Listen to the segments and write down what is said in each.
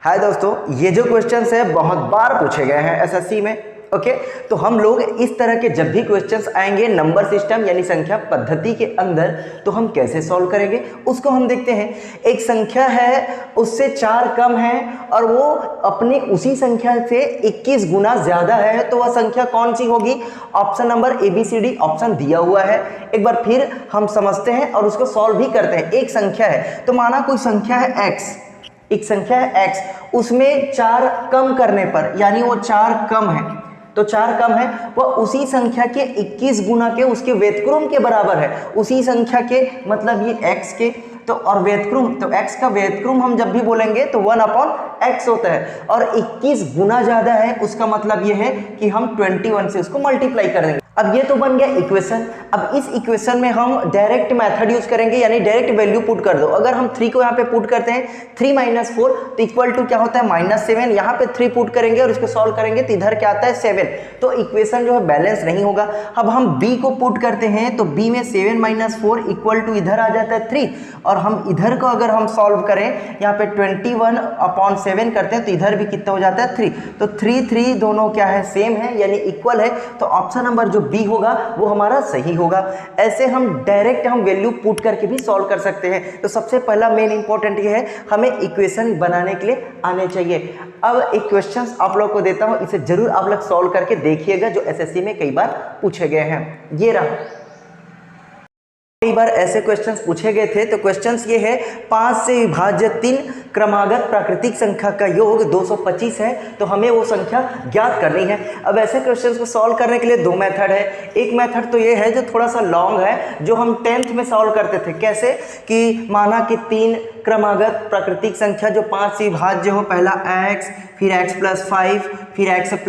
हाय दोस्तों, ये जो क्वेश्चंस है बहुत बार पूछे गए हैं एसएससी में। ओके, तो हम लोग इस तरह के जब भी क्वेश्चंस आएंगे नंबर सिस्टम यानी संख्या पद्धति के अंदर, तो हम कैसे सॉल्व करेंगे उसको हम देखते हैं। एक संख्या है, उससे 4 कम है और वो अपनी उसी संख्या से 21 गुना ज्यादा है, तो वह संख्या कौन सी होगी? ऑप्शन नंबर ABCD ऑप्शन दिया हुआ है। एक बार फिर हम समझते हैं और उसको सॉल्व भी करते हैं। एक संख्या है, तो माना कोई संख्या है x, एक संख्या है x, उसमें 4 कम करने पर यानी वो 4 कम है, तो 4 कम है, वह उसी संख्या के 21 गुना के उसके व्यतक्रम के बराबर है। उसी संख्या के मतलब ये x के, तो और व्यतक्रम, तो x का व्यतक्रम हम जब भी बोलेंगे तो 1/x होता है, और 21 गुना ज्यादा है उसका मतलब ये है कि हम 21 से उसको मल्टीप्लाई कर देंगे। अब ये तो बन गया इक्वेशन। अब इस इक्वेशन में हम डायरेक्ट मेथड यूज करेंगे, यानी डायरेक्ट वैल्यू पुट कर दो। अगर हम 3 को यहाँ पे पुट करते हैं, 3 - 4 तो इक्वल टू क्या होता है? -7। यहाँ पे 3 पुट करेंगे और इसको सॉल्व करेंगे तो इधर क्या आता है? 7। तो इक्वेशन जो है बैलेंस नहीं होगा। अब हम b को पुट करते हैं तो b में 7 - 4 इक्वल टू इधर आ जाता है 3, और हम इधर को अगर हम सॉल्व करें यहाँ पे 21/7 करते हैं तो इधर भी कितना हो जाता है? 3। तो 3 दोनों क्या है? सेम है, यानी इक्वल है। तो ऑप्शन नंबर जो बी होगा वो हमारा सही होगा। ऐसे हम डायरेक्ट हम वैल्यू पुट करके भी सॉल्व कर सकते हैं। तो सबसे पहला मेन इंपॉर्टेंट ये है, हमें इक्वेशन बनाने के लिए आने चाहिए। अब एक क्वेश्चन आप लोग को देता हूं, इसे जरूर आप लोग सॉल्व करके देखिएगा, जो एसएससी में कई बार पूछे गए हैं। ये रहा, कई बार ऐसे क्वेश्चंस पूछे गए थे। तो क्वेश्चंस ये है, 5 से विभाज्य 3 क्रमागत प्राकृतिक संख्या का योग 225 है, तो हमें वो संख्या ज्ञात करनी है। अब ऐसे क्वेश्चंस को सॉल्व करने के लिए 2 मेथड है। एक मेथड तो ये है जो थोड़ा सा लॉन्ग है, जो हम 10th में सॉल्व करते थे। कैसे कि माना कि 3 क्रमागत प्राकृतिक संख्या जो 5 से विभाज्य हो, पहला x, फिर x + 5, फिर x +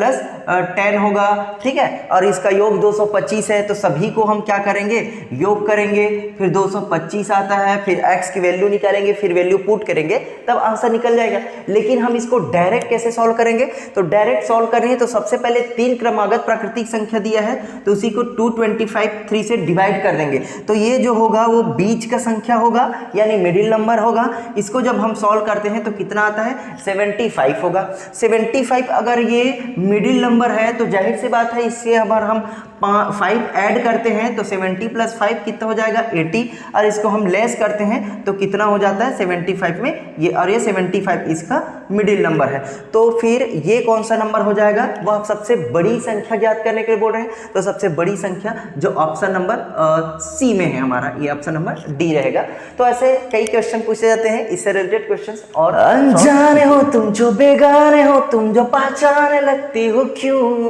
10 होगा, ठीक है, और इसका योग 225 है। तो सभी को हम क्या करेंगे? योग करेंगे, फिर 225 आता है, फिर x की वैल्यू निकालेंगे, फिर वैल्यू पुट करेंगे, तब आंसर निकल जाएगा। लेकिन हम इसको डायरेक्ट कैसे सॉल्व करेंगे? तो डायरेक्ट सॉल्व करनी है तो सबसे पहले 3 क्रमागत प्राकृतिक संख्या दिया है, तो उसी को 225 3 से डिवाइड कर देंगे। तो ये जो होगा वो बीच का संख्या होगा, यानी मिडिल नंबर होगा। इसको जब हम सॉल्व करते हैं तो कितना आता है? 75 होगा। 75 अगर ये मिडिल नंबर है तो जाहिर सी बात है, इससे अगर हम 5 ऐड करते हैं तो 70 + 5 कितना हो जाएगा? 80, और इसको हम लेस करते हैं तो कितना हो जाता है? 75 में ये, और ये 75 इसका मिडिल नंबर है। तो फिर ये कौन सा नंबर हो जाएगा? वह सबसे बड़ी संख्या ज्ञात करने के लिए बोल रहे हैं। तो सबसे बड़ी संख्या जो ऑप्शन नंबर सी में है हमारा, ये ऑप्शन नंबर डी रहेगा। तो ऐसे कई क्वेश्चन पूछे जाते हैं इससे रिलेटेड क्वेश्चन। और अनजाने हो तुम जो बेगाने हो, तुम जो पहचाने लगती हो क्यों,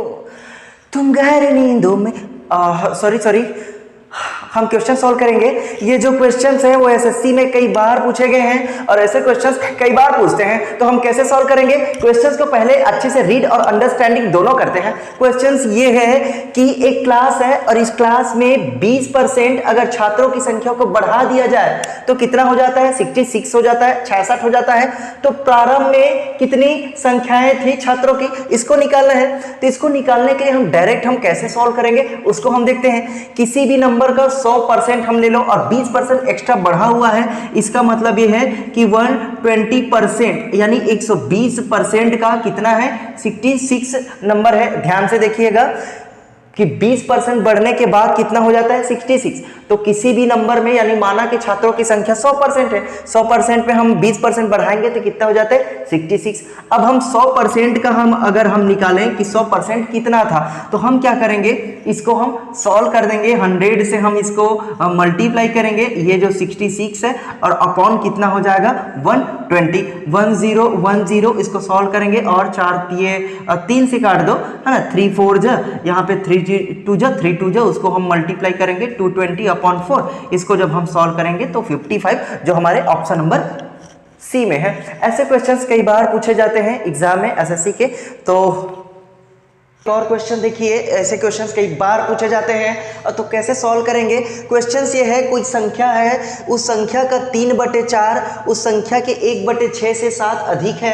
तुम गहरी नींदों में। सॉरी, हम क्वेश्चन सॉल्व करेंगे। ये जो क्वेश्चंस हैं वो एसएससी में कई बार पूछे गए हैं और ऐसे क्वेश्चंस कई बार पूछते हैं। तो हम कैसे सॉल्व करेंगे? क्वेश्चंस को पहले अच्छे से रीड और अंडरस्टैंडिंग दोनों करते हैं। क्वेश्चंस ये है कि एक क्लास है और इस क्लास में 20% अगर छात्रों की संख्या को बढ़ा दिया जाए तो कितना हो जाता है? 66 हो जाता है, 66 हो जाता है। तो प्रारंभ में कितनी संख्याएं थी छात्रों की, इसको निकालना है। तो इसको निकालने के लिए हम डायरेक्ट हम कैसे सॉल्व करेंगे उसको हम देखते हैं। किसी भी नंबर का 100% हम ले लो और 20% एक्स्ट्रा बढ़ा हुआ है, इसका मतलब ये है कि 120% यानी 120% का कितना है? 66 नंबर है। ध्यान से देखिएगा कि 20% बढ़ने के बाद कितना हो जाता है? 66। तो किसी भी नंबर में, यानी माना कि छात्रों की संख्या 100% है, 100% पे हम 20% बढ़ाएंगे तो कितना हो जाता है? 66। अब हम 100% का अगर हम निकालें कि 100% कितना था, तो हम क्या करेंगे? इसको हम सॉल्व कर देंगे। 100 से हम इसको मल्टीप्लाई करेंगे, ये जो 66 है, और अपॉन कितना हो जाएगा? 120। 1010 इसको सॉल्व करेंगे और 3 से काट दो, है ना। 3 4 जा, यहाँ पे 3 2 जा, 3 2 जा, उसको हम मल्टीप्लाई करेंगे 220/4। इसको जब हम सॉल्व करेंगे तो 55, जो हमारे ऑप्शन नंबर सी में है। ऐसे क्वेश्चंस कई बार पूछे जाते हैं एग्जाम में एसएससी के। तो और क्वेश्चन देखिए, ऐसे क्वेश्चंस कई बार पूछे जाते हैं। तो कैसे सॉल्व करेंगे? क्वेश्चंस ये है, कोई संख्या है, उस संख्या का 3/4 उस संख्या के 1/6 से 7 अधिक है,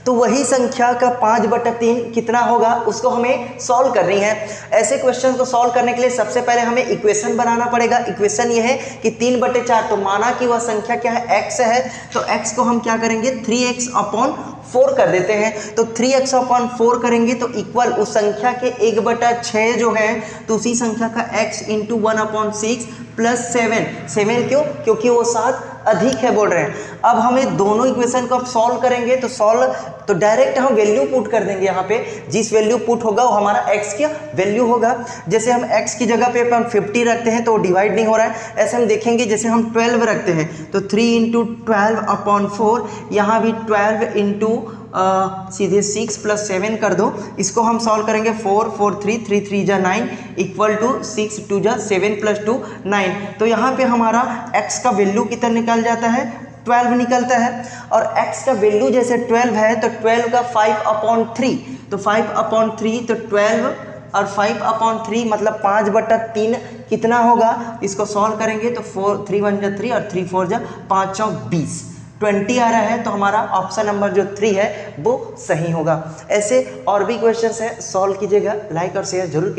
तो वही संख्या का 5/3 कितना होगा, उसको हमें सॉल्व करनी है। ऐसे क्वेश्चन को सॉल्व करने के लिए सबसे पहले हमें इक्वेशन बनाना पड़ेगा। इक्वेशन ये है कि 3/4, तो माना कि वह संख्या क्या है? x है, तो x को हम क्या करेंगे? 3x/4 4 कर देते हैं। तो 3x/4 करेंगे तो इक्वल उस संख्या के 1/6 जो है, तो उसी संख्या का x इंटू 1/6 प्लस 7 क्यों? क्योंकि वो 7 अधिक है बोल रहे हैं। अब हमें दोनों इक्वेशन को अब सॉल्व करेंगे तो डायरेक्ट हम वैल्यू पुट कर देंगे। यहाँ पे जिस वैल्यू पुट होगा वो हमारा x की वैल्यू होगा। जैसे हम x की जगह पे हम 50 रखते हैं तो वो डिवाइड नहीं हो रहा है। ऐसे हम देखेंगे जैसे हम 12 रखते हैं तो 3 इंटू 12/4, यहाँ भी 12 इंटू सीधे 6 प्लस 7 कर दो। इसको हम सॉल्व करेंगे 4 4 3 3 3 जा 9 इक्वल टू 6 2 जा 7 प्लस 2 9। तो यहाँ पे हमारा x का वैल्यू कितना निकल जाता है? 12 निकलता है। और x का वैल्यू जैसे 12 है तो 12 का 5/3, तो 5/3 तो 12 और 5/3 मतलब 5/3 कितना होगा? इसको सॉल्व करेंगे तो 3 1 जा 3 और 3 4 जा 5 चौक 20, 20 आ रहा है। तो हमारा ऑप्शन नंबर जो 3 है वो सही होगा। ऐसे और भी क्वेश्चंस है, सॉल्व कीजिएगा, लाइक और शेयर जरूर